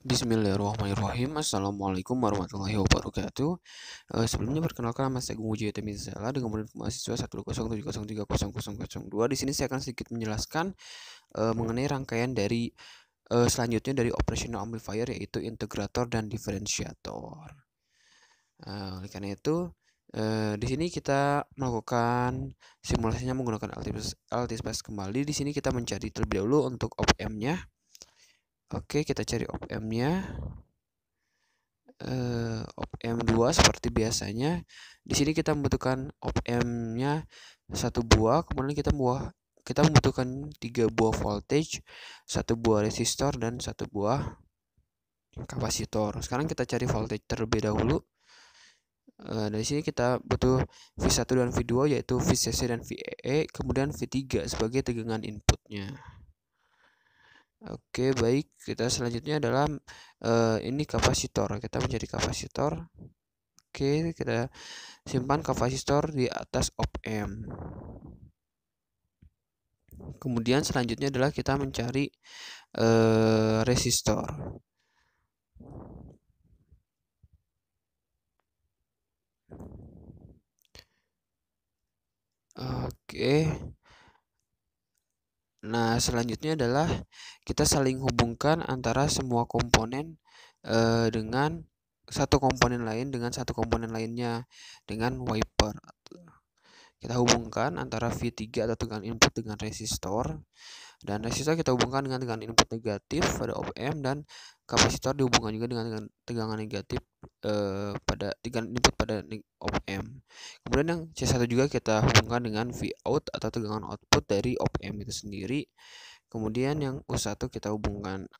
Bismillahirrahmanirrahim. Assalamualaikum warahmatullahi wabarakatuh. Sebelumnya perkenalkan nama saya Gung Wijaya Temizala dengan murid mahasiswa 120730002. Di sini saya akan sedikit menjelaskan mengenai rangkaian dari selanjutnya dari operational amplifier, yaitu integrator dan diferensiator. Oleh karena itu, di sini kita melakukan simulasinya menggunakan LTSpace kembali. Di sini kita mencari terlebih dahulu untuk op-amp-nya. Oke, kita cari op-amp-nya. Op-amp 2 seperti biasanya. Di sini kita membutuhkan op-amp-nya satu buah, kemudian kita membutuhkan 3 buah voltage, satu buah resistor dan satu buah kapasitor. Sekarang kita cari voltage terlebih dahulu. Dari sini kita butuh V1 dan V2, yaitu VCC dan VEE, kemudian V3 sebagai tegangan inputnya. Oke, baik. Kita selanjutnya adalah ini kapasitor. Kita mencari kapasitor. Oke, kita simpan kapasitor di atas op-amp. Kemudian selanjutnya adalah kita mencari resistor. Oke. Nah, selanjutnya adalah kita saling hubungkan antara semua komponen dengan satu komponen lain dengan satu komponen lainnya dengan wiper. Kita hubungkan antara V3 atau tegangan input dengan resistor, dan resistor kita hubungkan dengan tegangan input negatif pada op-amp, dan kapasitor dihubungkan juga dengan tegangan negatif pada tegangan input pada op-amp. Kemudian yang C1 juga kita hubungkan dengan Vout atau tegangan output dari op-amp itu sendiri. Kemudian yang U1 kita hubungkan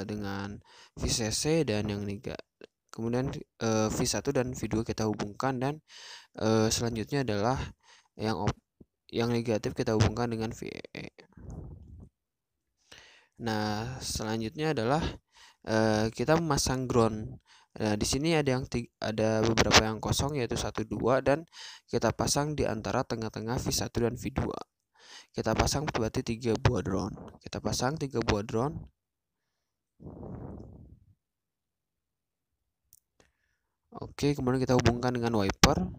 dengan VCC dan yang kemudian V1 dan V2 kita hubungkan, dan selanjutnya adalah yang negatif kita hubungkan dengan VEE. Nah, selanjutnya adalah kita memasang ground. Nah, di sini ada beberapa yang kosong, yaitu 1, 2, dan kita pasang di antara tengah-tengah V1 dan V2. Kita pasang berarti 3 buah drone. Kita pasang 3 buah drone. Oke, kemudian kita hubungkan dengan wiper.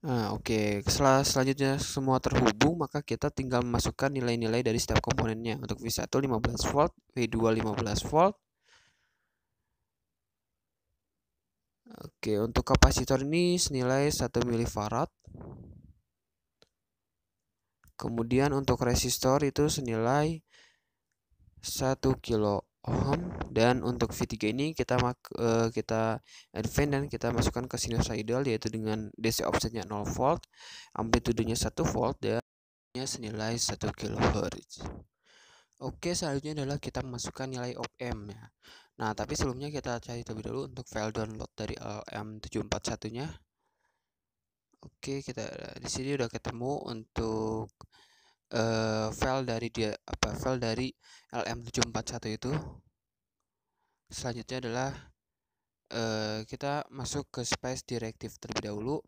Nah, oke. Selanjutnya semua terhubung, maka kita tinggal memasukkan nilai-nilai dari setiap komponennya. Untuk V1 15 volt, V2 15 volt. Oke, untuk kapasitor ini senilai 1 milifarad. Kemudian untuk resistor itu senilai 1 kilo ohm, dan untuk V3 ini kita advance dan kita masukkan ke sinusoidal, yaitu dengan DC offsetnya 0 volt, amplitudenya 1 volt, dan senilai 1 kHz. Oke, selanjutnya adalah kita masukkan nilai op-amp ya. Nah, tapi sebelumnya kita cari terlebih dahulu untuk file download dari LM741-nya. Oke, kita di sini udah ketemu untuk file dari LM741 itu. Selanjutnya adalah kita masuk ke space directive terlebih dahulu.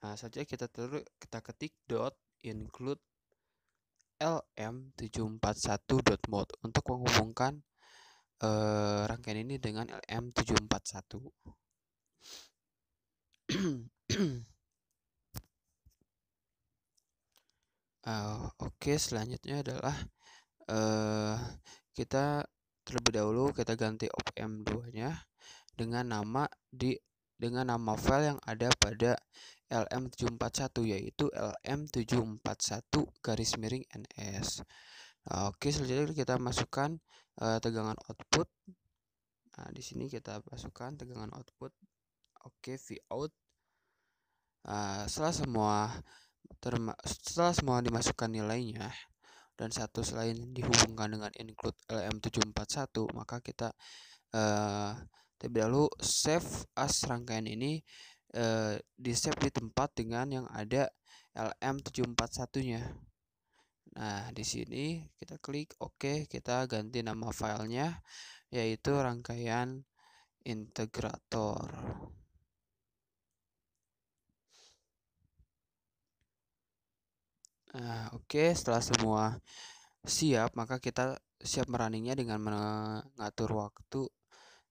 Nah, saja kita ketik .include lm741.mode untuk menghubungkan rangkaian ini dengan LM741. Oke, selanjutnya adalah kita terlebih dahulu kita ganti op-amp 2-nya dengan nama file yang ada pada LM741, yaitu LM741-NS. Oke, selanjutnya kita masukkan tegangan output. Nah, di sini kita masukkan tegangan output. Oke, Vout. Setelah semua dimasukkan nilainya dan satu selain dihubungkan dengan include LM741, maka kita terlebih dahulu save as rangkaian ini di save di tempat dengan yang ada LM741-nya. Nah, di sini kita klik OK, kita ganti nama filenya yaitu rangkaian integrator. Nah, oke, setelah semua siap, maka kita siap merunningnya dengan mengatur waktu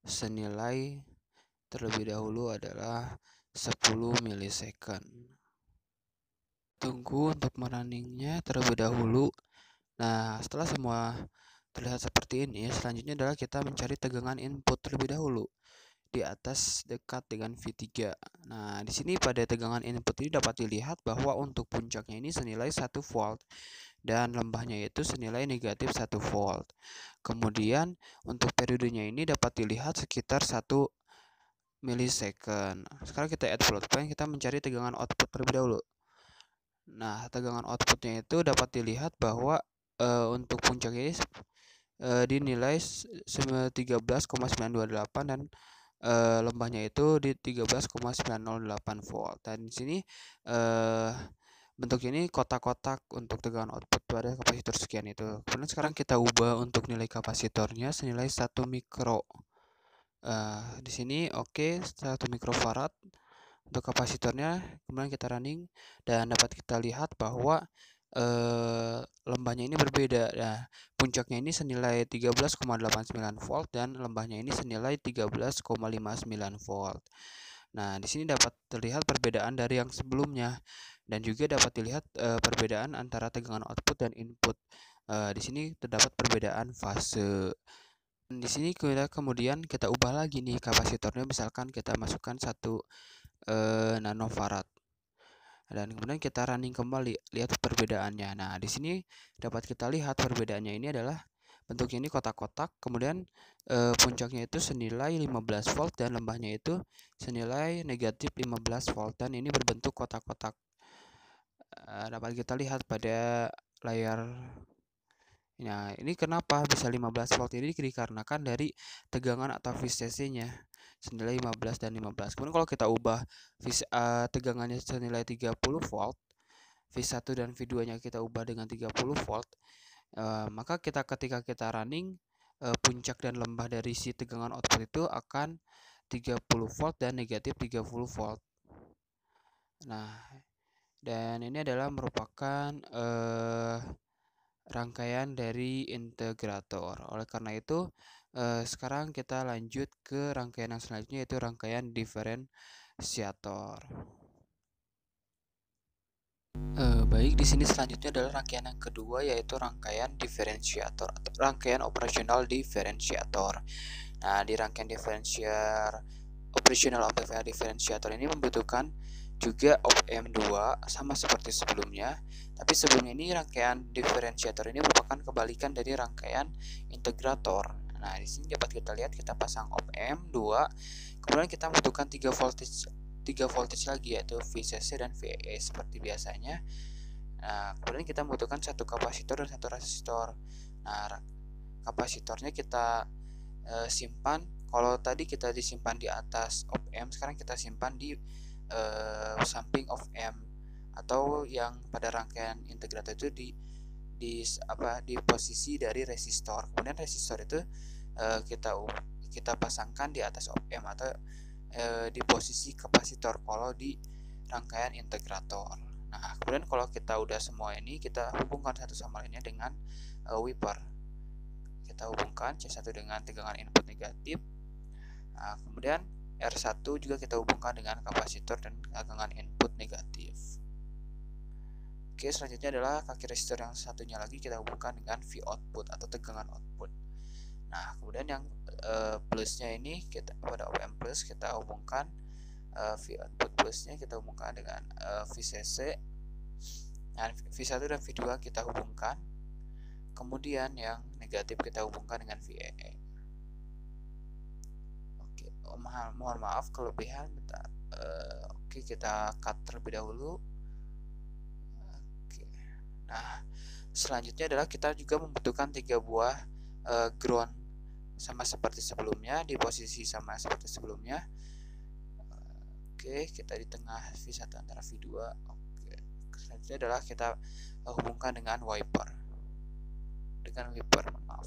senilai terlebih dahulu adalah 10 milisecond. Tunggu untuk merunningnya terlebih dahulu. Nah, setelah semua terlihat seperti ini, selanjutnya adalah kita mencari tegangan input terlebih dahulu di atas dekat dengan V3. Nah, di sini pada tegangan input ini dapat dilihat bahwa untuk puncaknya ini senilai 1 volt dan lembahnya itu senilai negatif 1 volt. Kemudian untuk periodenya ini dapat dilihat sekitar 1 milisecond. Sekarang kita add float point, kita mencari tegangan output terlebih dahulu. Nah, tegangan outputnya itu dapat dilihat bahwa untuk puncaknya ini dinilai 13,928 dan lembahnya itu di 13,908 volt. Dan di sini bentuk ini kotak-kotak untuk tegangan output pada kapasitor sekian itu. Kemudian sekarang kita ubah untuk nilai kapasitornya senilai 1 mikro. Di sini oke, 1 mikrofarad untuk kapasitornya. Kemudian kita running dan dapat kita lihat bahwa lembahnya ini berbeda. Nah, puncaknya ini senilai 13,89 volt dan lembahnya ini senilai 13,59 volt. Nah, di sini dapat terlihat perbedaan dari yang sebelumnya dan juga dapat dilihat perbedaan antara tegangan output dan input. Di sini terdapat perbedaan fase. Di sini kemudian kita ubah lagi nih kapasitornya, misalkan kita masukkan 1 nanofarad. Dan kemudian kita running kembali, lihat perbedaannya. Nah, di sini dapat kita lihat perbedaannya ini adalah bentuknya ini kotak-kotak, kemudian puncaknya itu senilai 15 volt dan lembahnya itu senilai negatif 15 volt dan ini berbentuk kotak-kotak. Dapat kita lihat pada layar. Nah, ini kenapa bisa 15 volt ini dikarenakan dari tegangan atau VCC-nya senilai 15 dan 15. Kemudian kalau kita ubah tegangannya senilai 30 volt, V1 dan V2-nya kita ubah dengan 30 volt, maka ketika kita running, puncak dan lembah dari si tegangan output itu akan 30 volt dan negatif 30 volt. Nah, dan ini adalah merupakan rangkaian dari integrator. Oleh karena itu, sekarang kita lanjut ke rangkaian yang selanjutnya, yaitu rangkaian diferensiator. Baik, di sini selanjutnya adalah rangkaian yang kedua, yaitu rangkaian diferensiator atau rangkaian operasional diferensiator. Nah, di rangkaian operational amplifier diferensiator ini membutuhkan juga op-amp 2 sama seperti sebelumnya, tapi sebelumnya ini rangkaian diferensiator ini merupakan kebalikan dari rangkaian integrator. Nah, di sini dapat kita lihat kita pasang op-amp 2, kemudian kita membutuhkan 3 voltage lagi, yaitu VCC dan VEE seperti biasanya. Nah, kemudian kita membutuhkan satu kapasitor dan satu resistor. Nah, kapasitornya kita simpan. Kalau tadi kita disimpan di atas op-amp, sekarang kita simpan di samping op-amp, atau yang pada rangkaian integrator itu di posisi dari resistor. Kemudian resistor itu kita pasangkan di atas op-amp atau di posisi kapasitor kalau di rangkaian integrator. Nah, kemudian kalau kita udah semua ini, kita hubungkan satu sama lainnya dengan wiper. Kita hubungkan C1 dengan tegangan input negatif. Nah, kemudian R1 juga kita hubungkan dengan kapasitor dan tegangan input negatif. Oke, selanjutnya adalah kaki resistor yang satunya lagi kita hubungkan dengan V output atau tegangan output. Nah, kemudian yang plusnya ini kita pada op-amp plus kita hubungkan V output plusnya kita hubungkan dengan VCC. Nah, V1 dan V2 kita hubungkan. Kemudian yang negatif kita hubungkan dengan VEE. Oke, mohon maaf kelebihan. Bentar. Oke, kita cut terlebih dahulu. Oke. Nah, selanjutnya adalah kita juga membutuhkan 3 buah ground sama seperti sebelumnya, di posisi sama seperti sebelumnya. Oke, kita di tengah V1 antara V2. Oke. Selanjutnya adalah kita hubungkan dengan wiper. Maaf.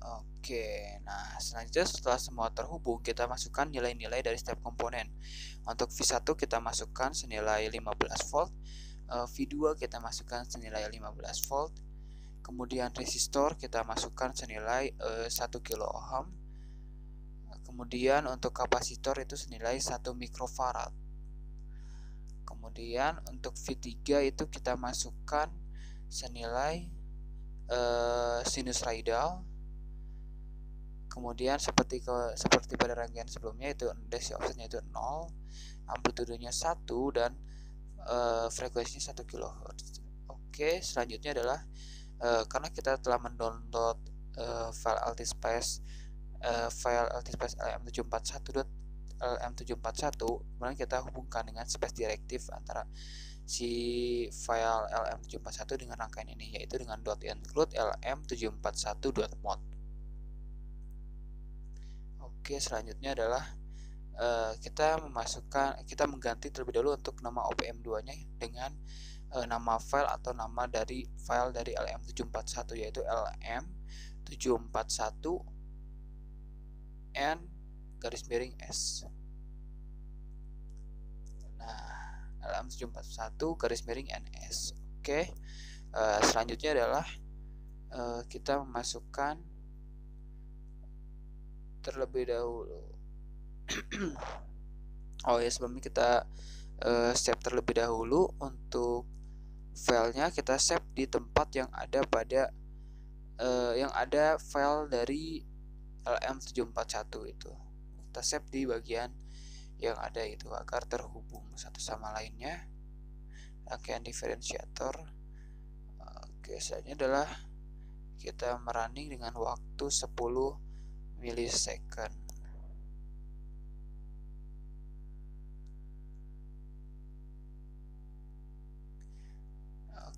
Oke. Oke, nah selanjutnya setelah semua terhubung, kita masukkan nilai-nilai dari setiap komponen. Untuk V1 kita masukkan senilai 15 volt, V2 kita masukkan senilai 15 volt, kemudian resistor kita masukkan senilai 1 kilo ohm, kemudian untuk kapasitor itu senilai 1 mikrofarad. Kemudian untuk V3 itu kita masukkan senilai sinusoidal. Kemudian seperti pada rangkaian sebelumnya itu desi offsetnya itu 0, amplitudenya 1 dan frekuensinya 1 kHz. Oke, selanjutnya adalah karena kita telah mendownload file LTSpace LM741.lm741, kemudian kita hubungkan dengan space direktif antara si file LM741 dengan rangkaian ini, yaitu dengan .include lm741.mod. Oke, selanjutnya adalah kita mengganti terlebih dahulu untuk nama OPM2 nya dengan nama file atau nama dari file dari LM741, yaitu lm741n-s. Nah, lm741n-s. Oke, selanjutnya adalah kita memasukkan terlebih dahulu sebelumnya kita save terlebih dahulu. Untuk filenya kita save di tempat yang ada pada file dari LM741 itu. Kita save di bagian yang ada itu agar terhubung satu sama lainnya. Rangkaian diferensiator. Oke, selanjutnya adalah kita merunning dengan waktu 10 milisecond.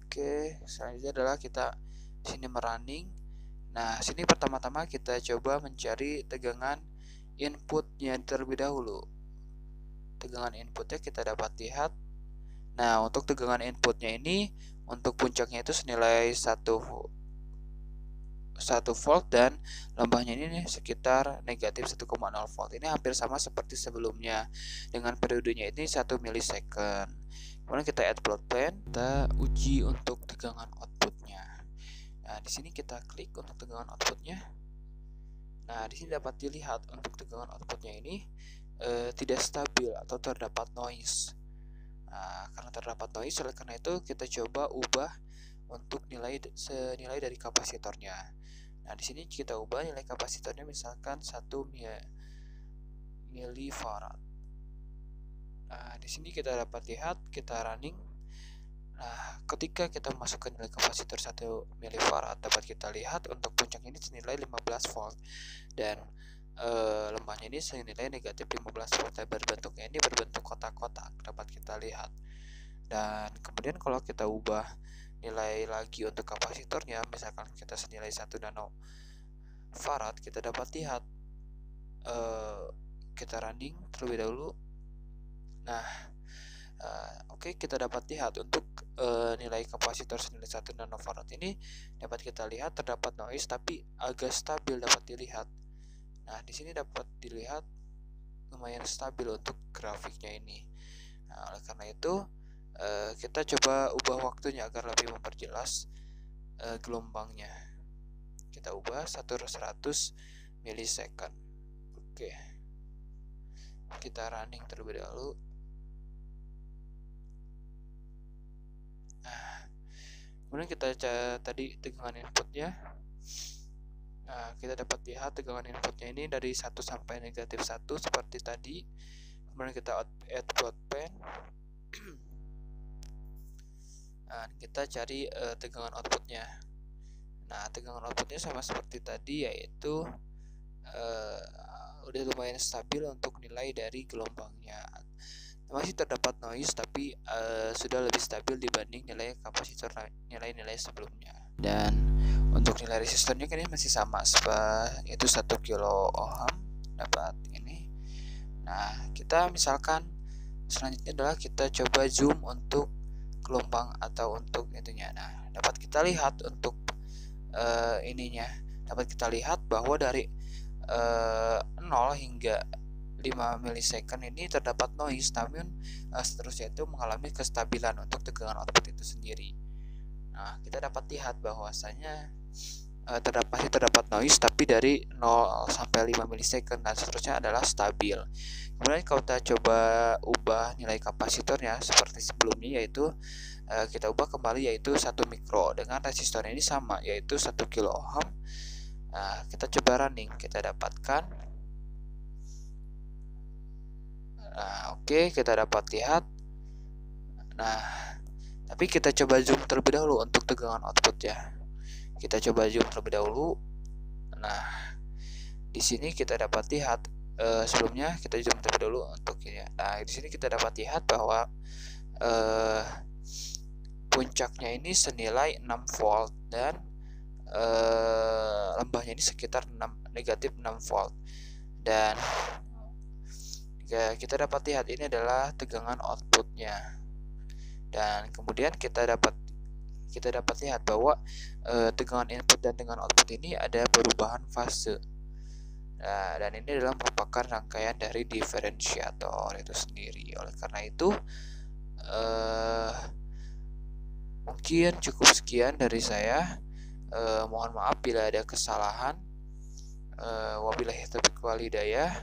Oke, selanjutnya adalah kita sini merunning. Nah, sini pertama-tama kita coba mencari tegangan inputnya terlebih dahulu. Tegangan inputnya kita dapat lihat. Nah, untuk tegangan inputnya ini untuk puncaknya itu senilai 1 volt dan lembahnya ini sekitar negatif 1,0 volt. Ini hampir sama seperti sebelumnya dengan periodenya ini 1 milisecond. Kemudian kita add plot plan, kita uji untuk tegangan outputnya. Nah, di sini kita klik untuk tegangan outputnya. Nah, di sini dapat dilihat untuk tegangan outputnya ini tidak stabil atau terdapat noise. Nah, karena terdapat noise, oleh karena itu kita coba ubah untuk senilai dari kapasitornya. Nah, di sini kita ubah nilai kapasitornya misalkan 1 milifarad. Nah, di sini kita dapat lihat, kita running. Nah, ketika kita masukkan nilai kapasitor 1 milifarad, dapat kita lihat untuk puncaknya ini senilai 15 volt dan lembahnya ini senilai negatif 15 volt. Bentuknya ini berbentuk kotak-kotak, dapat kita lihat. Dan kemudian kalau kita ubah nilai lagi untuk kapasitornya, misalkan kita senilai 1 nanofarad, kita dapat lihat kita running terlebih dahulu. Nah, oke, kita dapat lihat untuk nilai kapasitor senilai 1 nanofarad ini dapat kita lihat terdapat noise tapi agak stabil dapat dilihat. Nah, di sini dapat dilihat lumayan stabil untuk grafiknya ini. Nah, oleh karena itu kita coba ubah waktunya agar lebih memperjelas gelombangnya. Kita ubah 100 milisecond. Oke, kita running terlebih dahulu. Nah, kemudian kita tadi tegangan inputnya. Nah, kita dapat lihat tegangan inputnya ini dari 1 sampai negatif 1 seperti tadi. Kemudian kita add plot pen. Nah, kita cari tegangan outputnya. Nah, tegangan outputnya sama seperti tadi, yaitu udah lumayan stabil untuk nilai dari gelombangnya. Masih terdapat noise tapi sudah lebih stabil dibanding nilai kapasitor nilai-nilai sebelumnya. Dan untuk nilai resistornya kan ini masih sama, yaitu 1 kilo ohm dapat ini. Nah, kita misalkan selanjutnya adalah kita coba zoom untuk gelombang atau untuk itunya. Nah, dapat kita lihat untuk ininya dapat kita lihat bahwa dari 0 hingga 5 milisecond ini terdapat noise, namun seterusnya itu mengalami kestabilan untuk tegangan output itu sendiri. Nah, kita dapat lihat bahwasanya terdapat noise tapi dari 0 sampai 5 milisecond dan seterusnya adalah stabil. Kemudian kalau kita coba ubah nilai kapasitornya seperti sebelumnya, yaitu kita ubah kembali yaitu 1 mikro dengan resistor ini sama yaitu 1 kilo ohm. Nah, kita coba running, kita dapatkan. Nah, oke, kita dapat lihat. Nah, tapi kita coba zoom terlebih dahulu untuk tegangan output ya. Kita coba zoom terlebih dahulu. Nah, di sini kita dapat lihat sebelumnya kita zoom terlebih dahulu untuk ini. Nah, di sini kita dapat lihat bahwa puncaknya ini senilai 6 volt dan lembahnya ini sekitar negatif 6 volt. Dan ya, kita dapat lihat ini adalah tegangan outputnya. Dan kemudian kita dapat lihat bahwa tegangan input dan tegangan output ini ada perubahan fase. Nah, dan ini adalah merupakan rangkaian dari diferensiator itu sendiri. Oleh karena itu mungkin cukup sekian dari saya. Mohon maaf bila ada kesalahan. Wabillahi taufiq wal hidayah.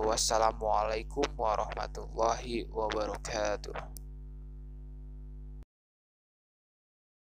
Wassalamualaikum warahmatullahi wabarakatuh.